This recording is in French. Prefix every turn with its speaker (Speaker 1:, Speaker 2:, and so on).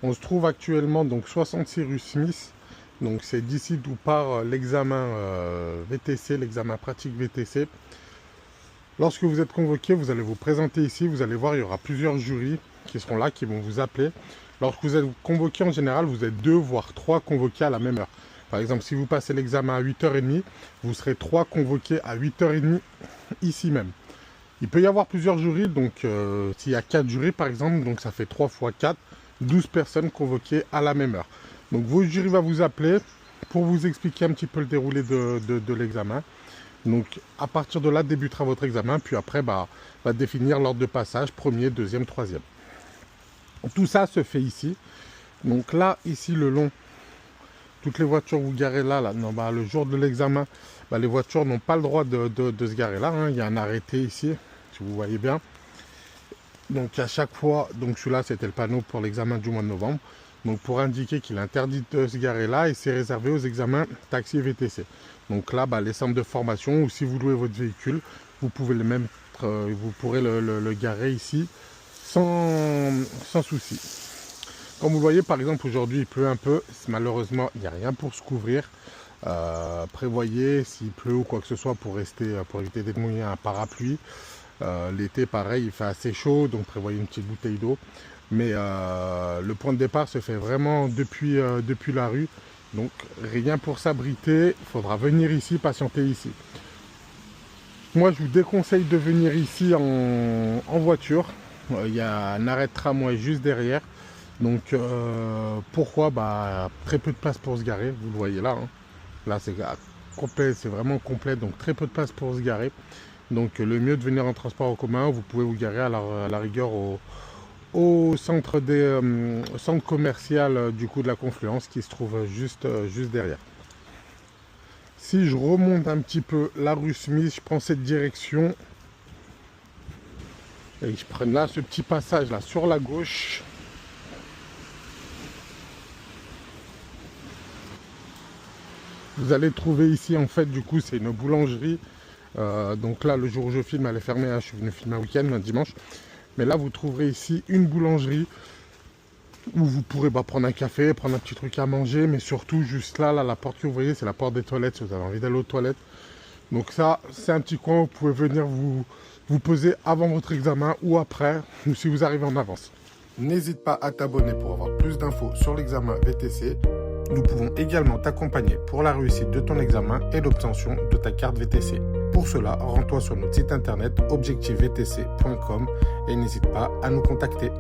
Speaker 1: On se trouve actuellement donc 66 rue Smith. Donc c'est d'ici d'où part l'examen VTC, l'examen pratique VTC. Lorsque vous êtes convoqué, vous allez vous présenter ici. Vous allez voir, il y aura plusieurs jurys qui seront là, qui vont vous appeler. Lorsque vous êtes convoqué, en général, vous êtes 2 voire 3 convoqués à la même heure. Par exemple, si vous passez l'examen à 8h30, vous serez 3 convoqués à 8h30 ici même. Il peut y avoir plusieurs jurys, donc s'il y a 4 jurys par exemple, donc ça fait 3 fois 4, 12 personnes convoquées à la même heure. Donc votre jury va vous appeler pour vous expliquer un petit peu le déroulé de l'examen. Donc à partir de là débutera votre examen, puis après va définir l'ordre de passage, premier, deuxième, troisième. Tout ça se fait ici. Donc là, ici le long, toutes les voitures vous garez là non, le jour de l'examen, les voitures n'ont pas le droit de se garer là. Hein. Il y a un arrêté ici, si vous voyez bien. Donc à chaque fois, donc celui-là c'était le panneau pour l'examen du mois de novembre. Donc pour indiquer qu'il est interdit de se garer là et c'est réservé aux examens taxi et VTC. Donc là, les centres de formation ou si vous louez votre véhicule, vous pouvez vous pourrez le garer ici sans souci. Comme vous le voyez, par exemple, aujourd'hui, il pleut un peu. Malheureusement, il n'y a rien pour se couvrir. Prévoyez, s'il pleut ou quoi que ce soit, pour éviter d'être mouillé, un parapluie. L'été, pareil, il fait assez chaud, donc prévoyez une petite bouteille d'eau. Mais le point de départ se fait vraiment depuis la rue. Donc, rien pour s'abriter. Il faudra venir ici, patienter ici. Moi, je vous déconseille de venir ici en voiture. Il y a un arrêt de tramway juste derrière. Donc pourquoi très peu de place pour se garer, vous le voyez là. Hein. Là c'est complet, c'est vraiment complet, donc très peu de place pour se garer. Donc le mieux de venir en transport en commun, vous pouvez vous garer à la rigueur au centre commercial du coup de la Confluence qui se trouve juste derrière. Si je remonte un petit peu la rue Smith, je prends cette direction et je prends là ce petit passage là sur la gauche. Vous allez trouver ici, en fait, du coup, c'est une boulangerie. Donc là, le jour où je filme, elle est fermée. Hein, je suis venu filmer un week-end, un dimanche. Mais là, vous trouverez ici une boulangerie où vous pourrez prendre un café, prendre un petit truc à manger. Mais surtout, juste là, la porte que vous voyez, c'est la porte des toilettes si vous avez envie d'aller aux toilettes. Donc ça, c'est un petit coin où vous pouvez venir vous poser avant votre examen ou après, ou si vous arrivez en avance. N'hésite pas à t'abonner pour avoir plus d'infos sur l'examen VTC. Nous pouvons également t'accompagner pour la réussite de ton examen et l'obtention de ta carte VTC. Pour cela, rends-toi sur notre site internet objectivevtc.com et n'hésite pas à nous contacter.